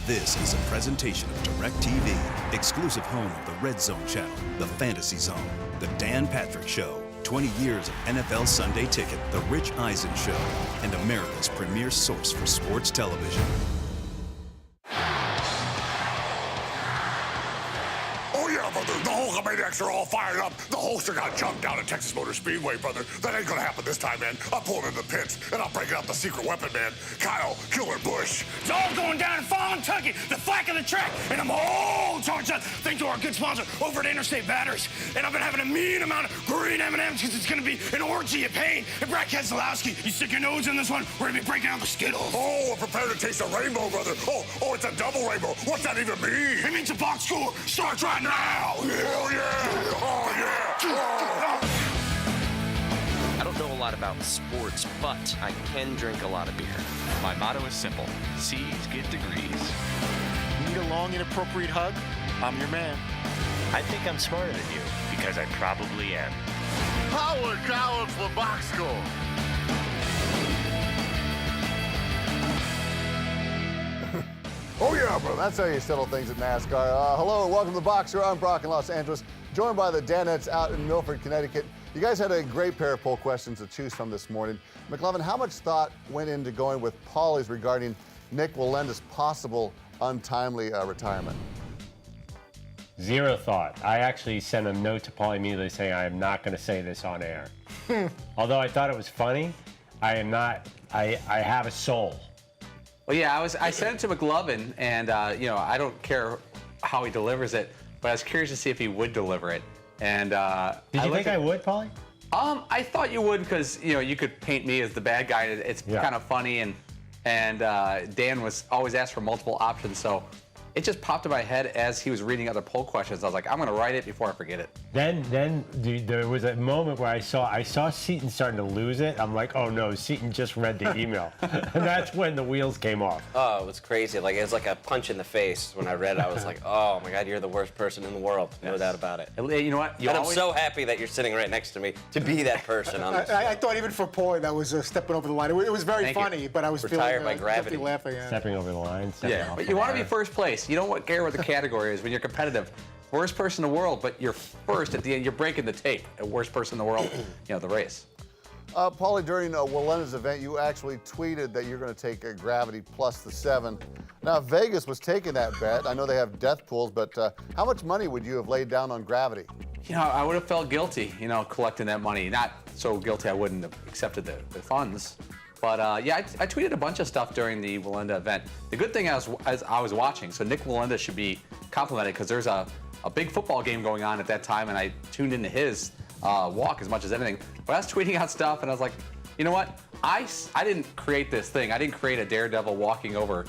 This is a presentation of DirecTV, exclusive home of the Red Zone channel, the Fantasy Zone, the Dan Patrick Show, 20 years of NFL Sunday Ticket, the Rich Eisen Show, and America's premier source for sports television. Oh yeah, brother, the Hulkamaniacs are all fired up. The Hulkster got jumped down at Texas Motor Speedway, brother. That ain't gonna happen this time, man. I'm pulling in the pits, and I'm breaking out the secret weapon, man. Kyle, Killer Busch. It's all going down in Fallen, Kentucky, the flack of the track, and I'm all charged up thanks to our good sponsor over at Interstate Batteries. And I've been having a mean amount of green M&Ms because it's gonna be an orgy of pain. And Brad Keselowski, you stick your nose in this one, we're gonna be breaking out the Skittles. Oh, we're prepared to taste a rainbow, brother. Oh, it's a double rainbow. What's that even mean? It means the box score starts right now. Oh yeah! Oh yeah! Oh. I don't know a lot about sports, but I can drink a lot of beer. My motto is simple: C's get degrees. Need a long, inappropriate hug? I'm your man. I think I'm smarter than you, because I probably am. Howard Collins for box score. Oh yeah, bro, that's how you settle things at NASCAR. Hello, welcome to the Boxer. I'm Brock in Los Angeles, joined by the Danettes out in Milford, Connecticut. You guys had a great pair of poll questions to choose from this morning. McLovin, how much thought went into going with Paulie's regarding Nick Wallenda's possible untimely retirement? Zero thought. I actually sent a note to Paulie immediately saying I am not going to say this on air. Although I thought it was funny, I am not. I have a soul. Well, yeah, I sent it to McLovin, and you know, I don't care how he delivers it, but I was curious to see if he would deliver it. And did you think I would, Paulie? I thought you would because you know you could paint me as the bad guy. It's kind of funny, and Dan was always asked for multiple options, so it just popped in my head as he was reading other poll questions. I was like, I'm going to write it before I forget it. Then there was a moment where I saw Seton starting to lose it. I'm like, oh no, Seton just read the email. And that's when the wheels came off. Oh, it was crazy. Like, it was like a punch in the face. When I read it, I was like, oh my God, you're the worst person in the world. No doubt about it. You know what? I'm so happy that you're sitting right next to me to be that person. On this I thought even for Paulie that was stepping over the line. It was very funny, but I was Retired by gravity. laughing at Stepping over the line. Yeah, but you want to be first place. You don't care what the category is when you're competitive. Worst person in the world, but you're first at the end. You're breaking the tape. Worst person in the world, you know, the race. Paulie, during Wallenda's event, you actually tweeted that you're going to take a Gravity plus the 7. Now, Vegas was taking that bet. I know they have death pools, but how much money would you have laid down on Gravity? You know, I would have felt guilty, you know, collecting that money. Not so guilty I wouldn't have accepted the funds. But yeah, I tweeted a bunch of stuff during the Wallenda event. The good thing as I was watching, so Nick Wallenda should be complimented because there's a big football game going on at that time, and I tuned into his walk as much as anything. But I was tweeting out stuff, and I was like, you know what? I didn't create this thing. I didn't create a daredevil walking over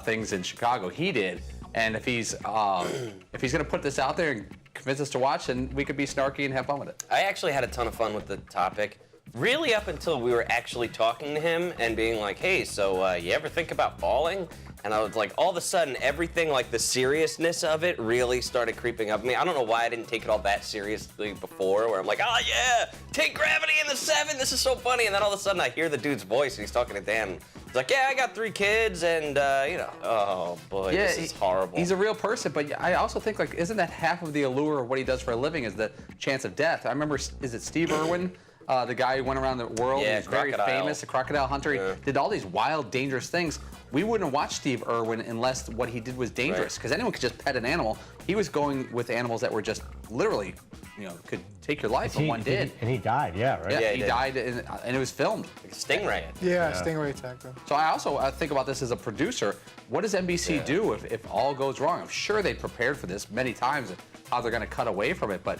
things in Chicago. He did. And if he's going to put this out there and convince us to watch, then we could be snarky and have fun with it. I actually had a ton of fun with the topic. Really up until we were actually talking to him and being like, hey, so you ever think about falling? And I was like, all of a sudden, everything, like the seriousness of it really started creeping up. I mean, I don't know why I didn't take it all that seriously before, where I'm like, oh yeah, take Gravity in the 7, this is so funny. And then all of a sudden I hear the dude's voice and he's talking to Dan. He's like, yeah, I got 3 kids and, you know, oh boy, yeah, this is horrible. He's a real person, but I also think, like, isn't that half of the allure of what he does for a living is the chance of death? I remember, is it Steve Irwin? The guy who went around the world, yeah, he's very famous, the crocodile hunter. He did all these wild, dangerous things. We wouldn't watch Steve Irwin unless what he did was dangerous, because anyone could just pet an animal. He was going with animals that were just literally, you know, could take your life, and one did. And he died, yeah, right? Yeah, he died, and it was filmed. Like a stingray. Yeah, stingray attacked him. So I also think about this as a producer. What does NBC do if all goes wrong? I'm sure they prepared for this many times, how they're going to cut away from it, but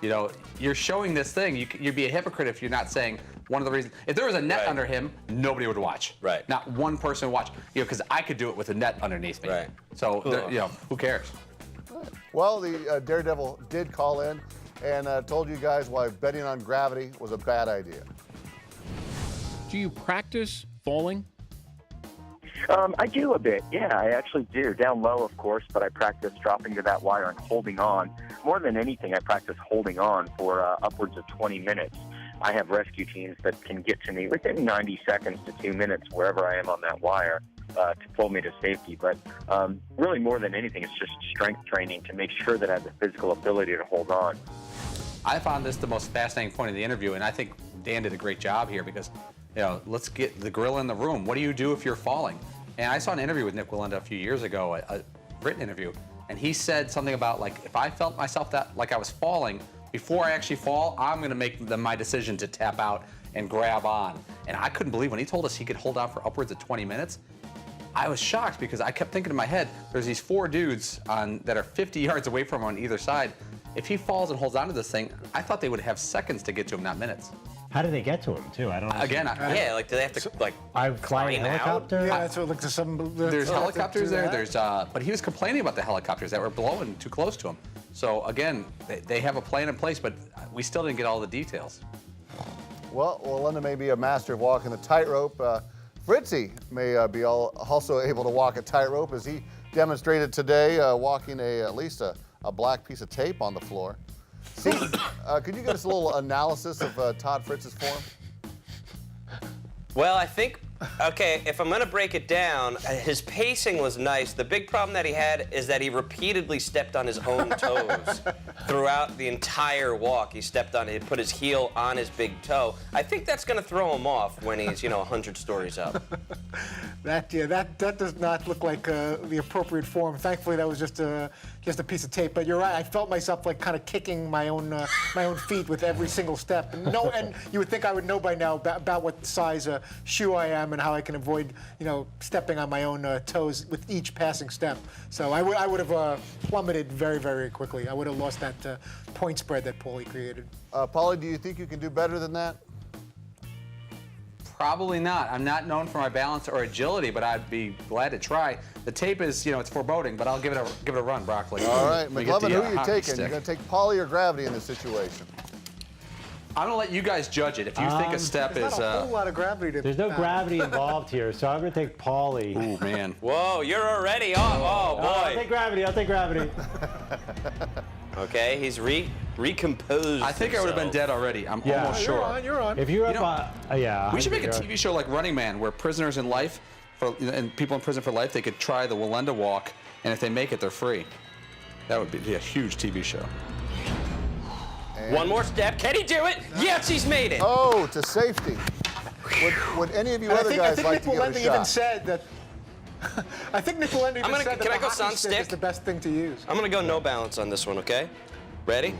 you know, you're showing this thing. You'd be a hypocrite if you're not saying one of the reasons. If there was a net under him, nobody would watch. Right. Not one person would watch. You know, because I could do it with a net underneath me. Right. So, you know, who cares? Well, the Daredevil did call in and told you guys why betting on Gravity was a bad idea. Do you practice falling? I do a bit, yeah, I actually do. Down low, of course, but I practice dropping to that wire and holding on. More than anything, I practice holding on for upwards of 20 minutes. I have rescue teams that can get to me within 90 seconds to 2 minutes wherever I am on that wire. to pull me to safety. But really, more than anything, it's just strength training to make sure that I have the physical ability to hold on. I found this the most fascinating point of the interview, and I think Dan did a great job here because, let's get the gorilla in the room. What do you do if you're falling? And I saw an interview with Nick Wallenda a few years ago, a written interview, and he said something about, like, if I felt myself that like I was falling, before I actually fall, I'm going to make my decision to tap out and grab on. And I couldn't believe when he told us he could hold on for upwards of 20 minutes. I was shocked because I kept thinking in my head, there's these 4 dudes that are 50 yards away from him on either side. If he falls and holds onto this thing, I thought they would have seconds to get to him, not minutes. How do they get to him, too? I don't know. Again, yeah, like, do they have to, like, fly a helicopter? Yeah, that's what like there's helicopters there. But he was complaining about the helicopters that were blowing too close to him. So again, they have a plan in place, but we still didn't get all the details. Well, Wallenda may be a master of walking the tightrope. Fritzy may be also able to walk a tightrope, as he demonstrated today, walking at least a black piece of tape on the floor. See, could you give us a little analysis of Todd Fritz's form? Well, I think, okay, if I'm going to break it down, his pacing was nice. The big problem that he had is that he repeatedly stepped on his own toes throughout the entire walk. He put his heel on his big toe. I think that's going to throw him off when he's, 100 stories up. That does not look like the appropriate form. Thankfully, that was just a piece of tape. But you're right. I felt myself like kind of kicking my own feet with every single step. And you would think I would know by now about what size shoe I am and how I can avoid, stepping on my own toes with each passing step. So I would have plummeted very, very quickly. I would have lost that point spread that Paulie created. Paulie, do you think you can do better than that? Probably not. I'm not known for my balance or agility, but I'd be glad to try. The tape is, it's foreboding, but I'll give it a run, Broccoli. All right, McLovin, who are you taking? You're going to take Paulie or Gravity in this situation? I'm going to let you guys judge it. If you think a step there's is... not a whole lot of gravity to... There's no gravity involved here, so I'm going to take Paulie. Oh, man. Whoa, you're already on. Oh, boy. I'll take gravity. Okay, he's recomposed. I think I would have been dead already. I'm almost sure. You're on. If you're up, yeah. We should make a TV show like Running Man, where prisoners in life, and people in prison for life, they could try the Wallenda walk, and if they make it, they're free. That would be a huge TV show. And one more step. Can he do it? Yes, he's made it. Oh, to safety. Would any of you other guys like to give it a shot? I think Nick Wallenda even said that. I think Nick Wallenda even said that can I go the sound hockey stick stick? is the best thing to use. I'm going to go no balance on this one, okay? Ready?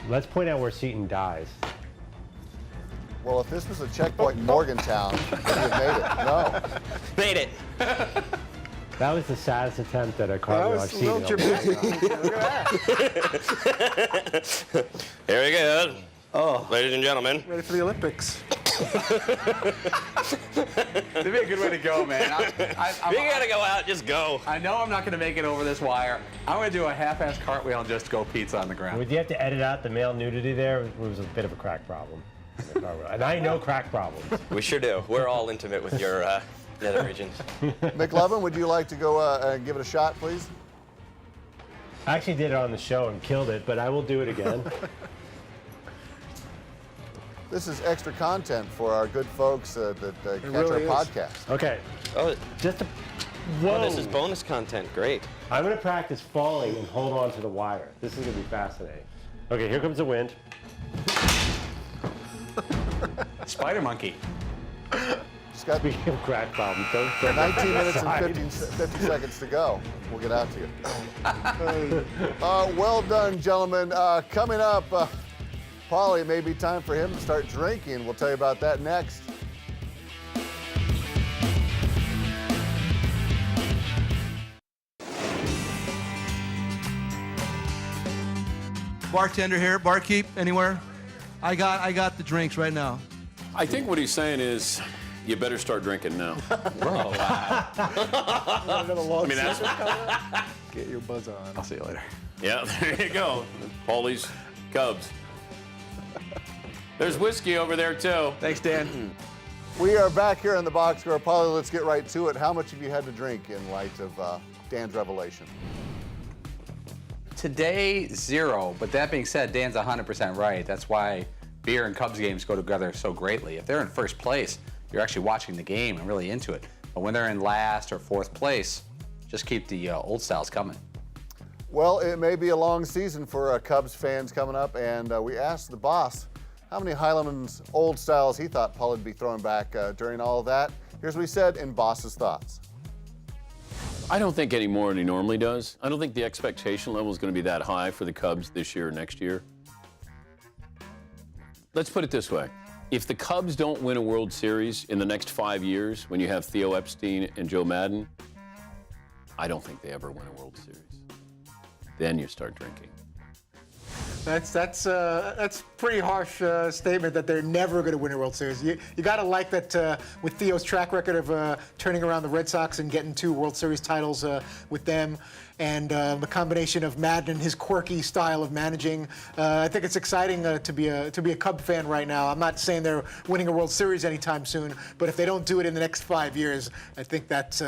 Let's point out where Seton dies. Well, if this was a checkpoint in Morgantown, you'd have made it. Made it. That was the saddest attempt at a cardio I've seen. Here we go. Oh, ladies and gentlemen. Ready for the Olympics. That'd be a good way to go, man. You gotta go out, just go. I know I'm not gonna make it over this wire. I'm gonna do a half-ass cartwheel and just go pizza on the ground. Would you have to edit out the male nudity there? It was a bit of a crack problem. And I know crack problems. We sure do. We're all intimate with your nether regions. McLovin, would you like to go and give it a shot, please? I actually did it on the show and killed it, but I will do it again. This is extra content for our good folks that catch really our is. podcast. Okay. Oh, Whoa. Oh, this is bonus content. Great. I'm going to practice falling and hold on to the wire. This is going to be fascinating. Okay, here comes the wind. Spider monkey. Speaking of crack problems, don't 19 minutes and 50 seconds to go. We'll get out to you. Well done, gentlemen. Coming up, Paulie, it may be time for him to start drinking. We'll tell you about that next. Bartender here, barkeep, anywhere? I got the drinks right now. I think what he's saying is, you better start drinking now. Oh, wow. I mean, that's... Get your buzz on. I'll see you later. Yeah, there you go. Paulie's Cubs. There's whiskey over there, too. Thanks, Dan. We are back here in the box score. Paulie, let's get right to it. How much have you had to drink in light of Dan's revelation? Today, 0. But that being said, Dan's 100% right. That's why beer and Cubs games go together so greatly. If they're in first place, you're actually watching the game and really into it. But when they're in last or fourth place, just keep the old styles coming. Well, it may be a long season for Cubs fans coming up, and we asked the boss how many Heileman's old styles he thought Paul would be throwing back during all of that. Here's what he said in Boss's thoughts. I don't think any more than he normally does. I don't think the expectation level is going to be that high for the Cubs this year or next year. Let's put it this way. If the Cubs don't win a World Series in the next 5 years, when you have Theo Epstein and Joe Madden, I don't think they ever win a World Series. Then you start drinking. That's pretty harsh statement that they're never going to win a World Series. You got to like that with Theo's track record of turning around the Red Sox and getting 2 World Series titles with them, and the combination of Madden and his quirky style of managing. I think it's exciting to be a Cub fan right now. I'm not saying they're winning a World Series anytime soon, but if they don't do it in the next 5 years, I think that's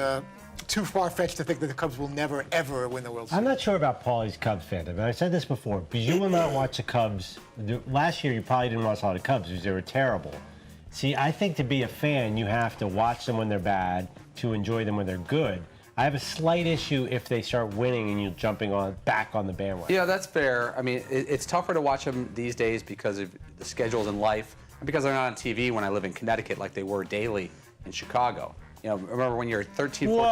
too far-fetched to think that the Cubs will never, ever win the World Series. I'm not sure about Paulie's Cubs fandom. I said this before, because you will not watch the Cubs. Last year, you probably didn't watch a lot of Cubs because they were terrible. See, I think to be a fan, you have to watch them when they're bad to enjoy them when they're good. I have a slight issue if they start winning and you're jumping back on the bandwagon. Yeah, that's fair. I mean, it's tougher to watch them these days because of the schedules in life, and because they're not on TV when I live in Connecticut like they were daily in Chicago. You know, remember when you're 13, 14,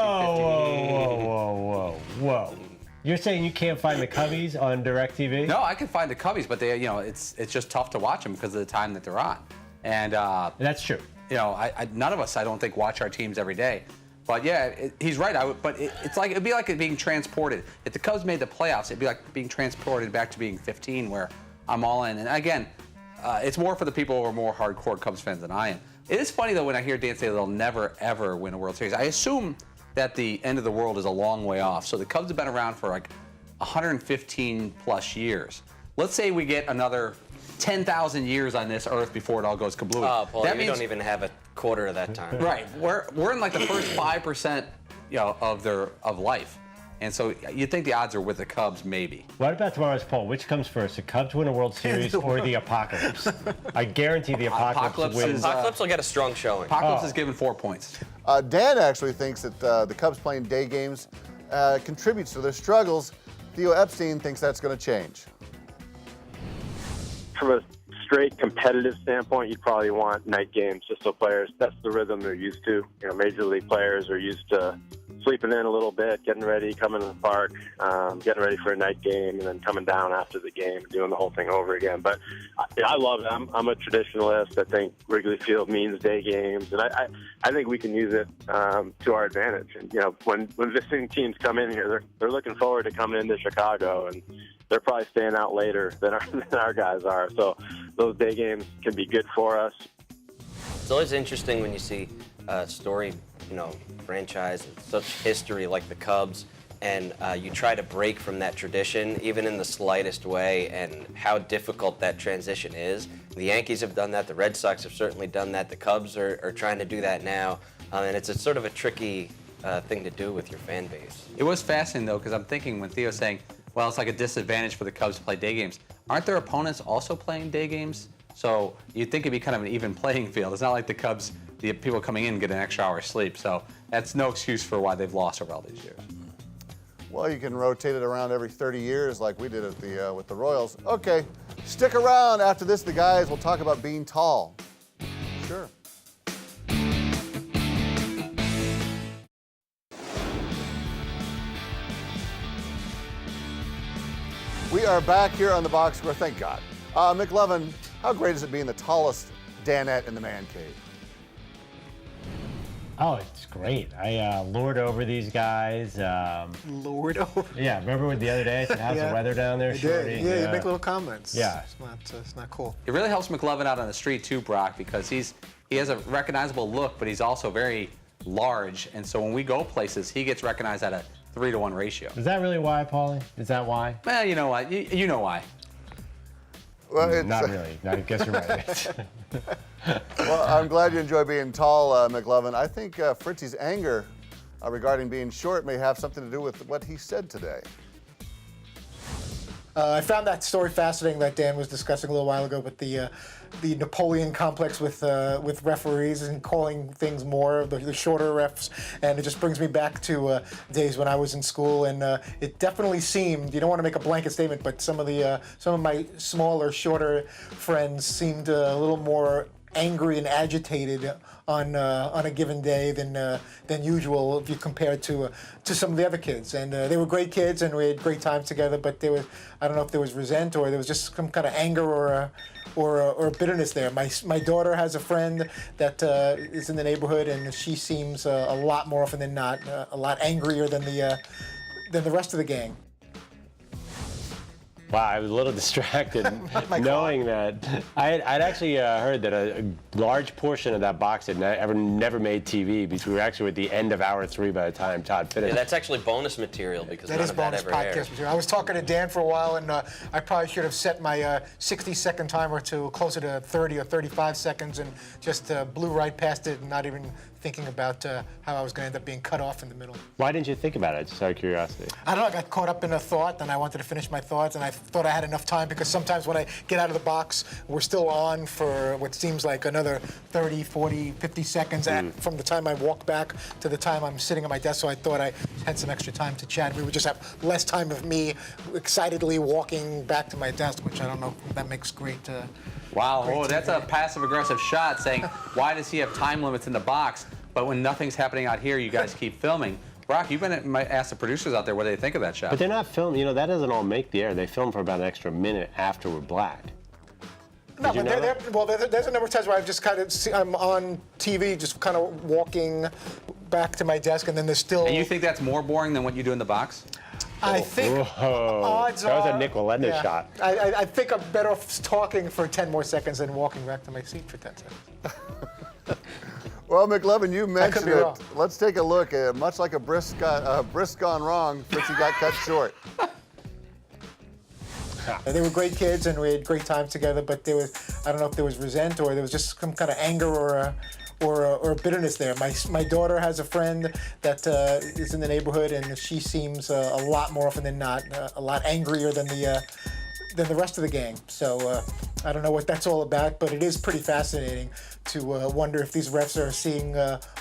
15? Whoa. You're saying you can't find the Cubbies on DirecTV? No, I can find the Cubbies, but it's just tough to watch them because of the time that they're on. And that's true. You know, none of us, I don't think, watch our teams every day. But yeah, he's right. It'd be like it being transported. If the Cubs made the playoffs, it'd be like being transported back to being 15, where I'm all in. And again, it's more for the people who are more hardcore Cubs fans than I am. It is funny, though, when I hear Dan say they'll never, ever win a World Series. I assume that the end of the world is a long way off. So the Cubs have been around for like 115 plus years. Let's say we get another 10,000 years on this earth before it all goes kablooey. Oh, Paul, we don't even have a quarter of that time. Right. We're in like the first 5%, of life. And so you'd think the odds are with the Cubs, maybe. What about tomorrow's poll? Which comes first, the Cubs win a World Series or the Apocalypse? I guarantee the Apocalypse wins. Apocalypse will get a strong showing. Apocalypse is given 4 points. Dan actually thinks that the Cubs playing day games contributes to their struggles. Theo Epstein thinks that's going to change. From a straight competitive standpoint, you'd probably want night games just so players, that's the rhythm they're used to. You know, major league players are used to sleeping in a little bit, getting ready, coming to the park, getting ready for a night game, and then coming down after the game, doing the whole thing over again. But I love it. I'm a traditionalist. I think Wrigley Field means day games, and I think we can use it to our advantage. And you know, when visiting teams come in here, they're looking forward to coming into Chicago, and they're probably staying out later than our guys are. So those day games can be good for us. It's always interesting when you see a story, franchise with such history like the Cubs, and you try to break from that tradition, even in the slightest way, and how difficult that transition is. The Yankees have done that. The Red Sox have certainly done that. The Cubs are trying to do that now, and it's a sort of a tricky thing to do with your fan base. It was fascinating, though, because I'm thinking when Theo's saying, well, it's like a disadvantage for the Cubs to play day games. Aren't their opponents also playing day games? So you'd think it'd be kind of an even playing field. It's not like the Cubs, the people coming in get an extra hour's sleep. So that's no excuse for why they've lost over all these years. Well, you can rotate it around every 30 years like we did at with the Royals. Okay, stick around. After this, the guys will talk about being tall. Sure. We are back here on the box score, thank God. McLovin, how great is it being the tallest Danette in the man cave? Oh, it's great. I lord over these guys. Lord over? Yeah, remember the other day I said, how's the weather down there, Shorty? Yeah, you make little comments. Yeah. It's not cool. It really helps McLovin out on the street too, Brock, because he has a recognizable look, but he's also very large. And so when we go places, he gets recognized at a 3-to-1 ratio. Is that really why, Paulie? Is that why? Well, you know what? You know why. Well, not really. I guess you're right. Well, I'm glad you enjoy being tall, McLovin. I think Fritzie's anger regarding being short may have something to do with what he said today. I found that story fascinating that Dan was discussing a little while ago, with the Napoleon complex with referees and calling things more, the shorter refs, and it just brings me back to days when I was in school, and it definitely seemed, you don't want to make a blanket statement, but some of my smaller, shorter friends seemed a little more angry and agitated on a given day than usual if you compare it to some of the other kids. And they were great kids, and we had great times together. But there was, I don't know if there was resent or there was just some kind of anger or bitterness there. My daughter has a friend that is in the neighborhood, and she seems a lot more often than not a lot angrier than the rest of the gang. Wow, I was a little distracted knowing that. I'd actually heard that a large portion of that box had never made TV, because we were actually at the end of hour 3 by the time Todd finished. Yeah, that's actually bonus material, because none of that ever aired. Podcast material. I was talking to Dan for a while, and I probably should have set my 60-second timer to closer to 30 or 35 seconds, and just blew right past it, and not even thinking about how I was going to end up being cut off in the middle. Why didn't you think about it, just out of curiosity? I don't know, I got caught up in a thought, and I wanted to finish my thoughts, and I thought I had enough time, because sometimes when I get out of the box, we're still on for what seems like another 30, 40, 50 seconds from the time I walk back to the time I'm sitting at my desk, so I thought I had some extra time to chat. We would just have less time of me excitedly walking back to my desk, which I don't know if that makes great... Wow, great that's a passive-aggressive shot saying, why does he have time limits in the box, but when nothing's happening out here, you guys keep filming? Brock, you've been asked the producers out there what they think of that shot. But they're not filming, that doesn't all make the air. They film for about an extra minute after we're black. No, but there's a number of times where I've just kind of I'm on TV, just kind of walking back to my desk, and then there's still... And you think that's more boring than what you do in the box? I think odds that was are... a Nick Wallenda shot. I think I'm better off talking for 10 more seconds than walking back to my seat for 10 seconds. Well, McLevin, you mentioned it. Let's take a look. Much like a brisk gone wrong, Fritzy got cut short. They were great kids, and we had great times together, but there was, I don't know if there was resent or there was just some kind of anger or bitterness there. My daughter has a friend that is in the neighborhood, and she seems a lot more often than not a lot angrier than the rest of the gang. So I don't know what that's all about, but it is pretty fascinating to wonder if these refs are seeing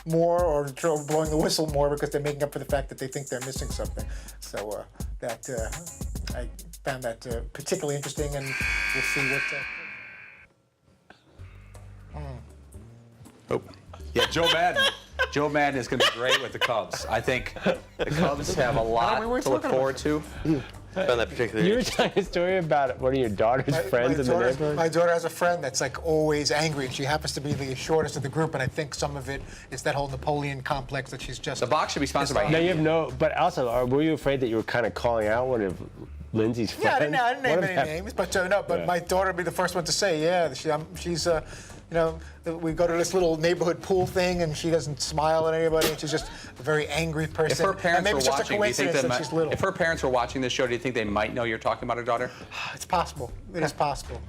more or blowing the whistle more because they're making up for the fact that they think they're missing something. So I found that particularly interesting, and we'll see what... Oh, yeah, Joe Madden. Joe Madden is going to be great with the Cubs. I think the Cubs have a lot to look forward to. Found that particularly You were telling a story about one of your daughter's friends in the neighborhood? My daughter has a friend that's like always angry, and she happens to be the shortest of the group, and I think some of it is that whole Napoleon complex that she's just... The box should be sponsored by No, you have no... But also, were you afraid that you were kind of calling out one of Lindsay's friends? Yeah, I didn't name any names, but my daughter would be the first one to say, yeah, she's... we go to this little neighborhood pool thing, and she doesn't smile at anybody, and she's just a very angry person. If her parents were watching, do you think she's little. if her parents were watching this show, do you think they might know you're talking about her daughter? It's possible. It is possible.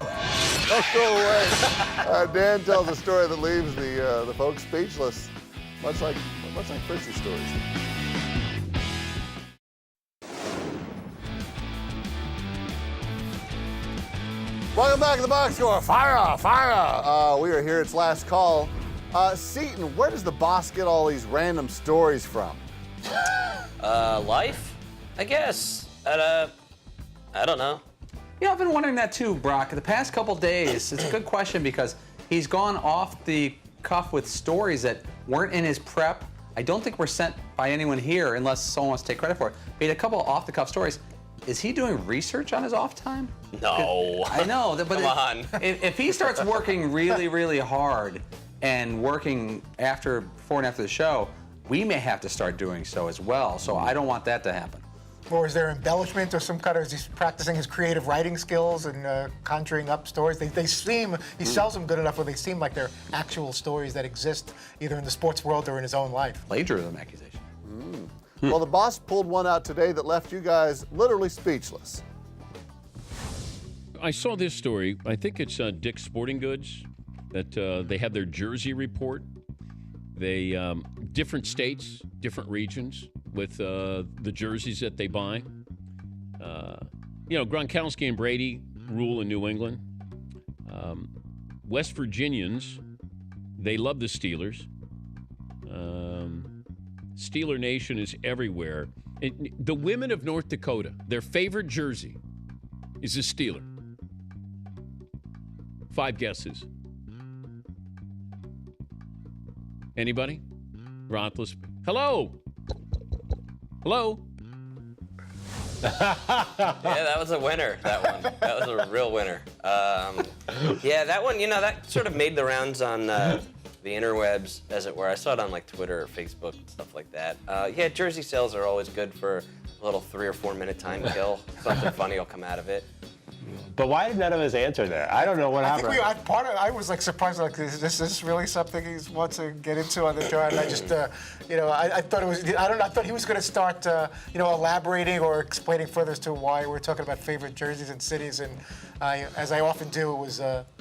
Don't go away. Dan tells a story that leaves the folks speechless, much like Fritzy's stories. Welcome back to the Box Score. Fire! We are here. It's last call. Seton, where does the boss get all these random stories from? Life, I guess. I don't know. Yeah, I've been wondering that too, Brock. The past couple days, it's a good question because he's gone off the cuff with stories that weren't in his prep. I don't think were sent by anyone here unless someone wants to take credit for it. But he had a couple off-the-cuff stories. Is he doing research on his off time? No. I know, but Come on. If he starts working really, really hard and working before and after the show, we may have to start doing so as well. So I don't want that to happen. Or is there embellishment or some kind of, is he practicing his creative writing skills and conjuring up stories? They seem, he sells them good enough where they seem like they're actual stories that exist either in the sports world or in his own life. Plagiarism accusation. Well, the boss pulled one out today that left you guys literally speechless. I saw this story. I think it's Dick's Sporting Goods that they have their jersey report. They different states, different regions with the jerseys that they buy. Gronkowski and Brady rule in New England. West Virginians, they love the Steelers. Steeler Nation is everywhere. The women of North Dakota, their favorite jersey is a Steeler. 5 guesses. Anybody? Rothlis. Hello. Hello. Yeah, that was a winner, that one. That was a real winner. Yeah, that one, that sort of made the rounds on the interwebs, as it were. I saw it on, Twitter or Facebook and stuff like that. Yeah, jersey sales are always good for a little 3 or 4 minute time kill. Something funny will come out of it. But why did none of us answer there? I don't know what happened. I was surprised. Is this really something he wants to get into on the show? And I just, I thought it was. I thought he was going to start, elaborating or explaining further as to why we're talking about favorite jerseys and cities. And as I often do, it was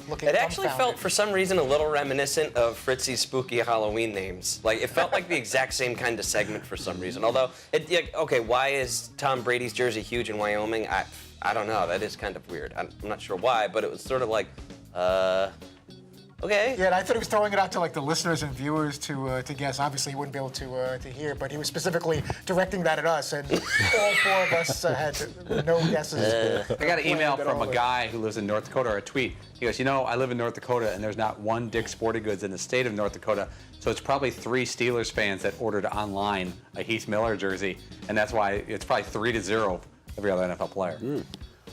looking. It actually felt, for some reason, a little reminiscent of Fritzy's spooky Halloween names. It felt like the exact same kind of segment for some reason. Although, why is Tom Brady's jersey huge in Wyoming? I don't know. That is kind of weird. I'm not sure why, but it was sort of like, okay. Yeah, and I thought he was throwing it out to the listeners and viewers to guess. Obviously, he wouldn't be able to hear, but he was specifically directing that at us, and all 4 of us had no guesses. I got an email from a guy who lives in North Dakota, or a tweet. He goes, I live in North Dakota, and there's not one Dick's Sporting Goods in the state of North Dakota, so it's probably 3 Steelers fans that ordered online a Heath Miller jersey, and that's why it's probably 3-0 every other NFL player.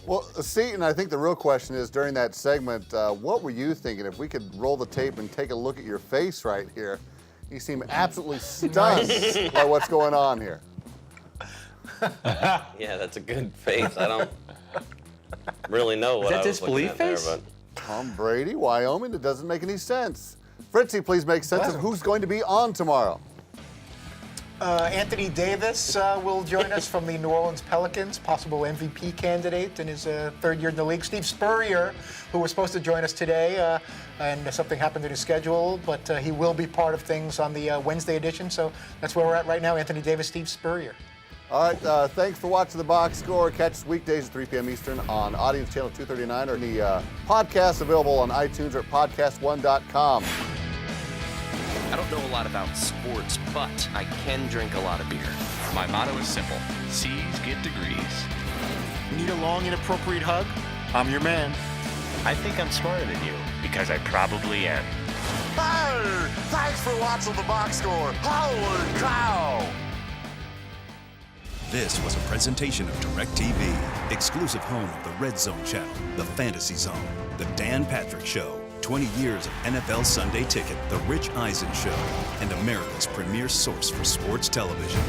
Well, Seton, I think the real question is, during that segment, what were you thinking? If we could roll the tape and take a look at your face right here, you seem absolutely stunned by what's going on here. Yeah, that's a good face. I don't really know what I was looking at there, but Tom Brady, Wyoming, it doesn't make any sense. Fritzy, please make sense of who's going to be on tomorrow. Anthony Davis will join us from the New Orleans Pelicans, possible MVP candidate in his 3rd year in the league. Steve Spurrier, who was supposed to join us today, and something happened in his schedule, but he will be part of things on the Wednesday edition. So that's where we're at right now. Anthony Davis, Steve Spurrier. All right, thanks for watching The Box Score. Catch us weekdays at 3 p.m. Eastern on Audience Channel 239, or the podcast available on iTunes or at podcast1.com. I don't know a lot about sports, but I can drink a lot of beer. My motto is simple: C's get degrees. Need a long, inappropriate hug? I'm your man. I think I'm smarter than you, because I probably am. Hey, thanks for watching The Box Score. Holy cow! This was a presentation of DirecTV, exclusive home of the Red Zone channel, the Fantasy Zone, the Dan Patrick Show, 20 years of NFL Sunday Ticket, the Rich Eisen Show, and America's premier source for sports television.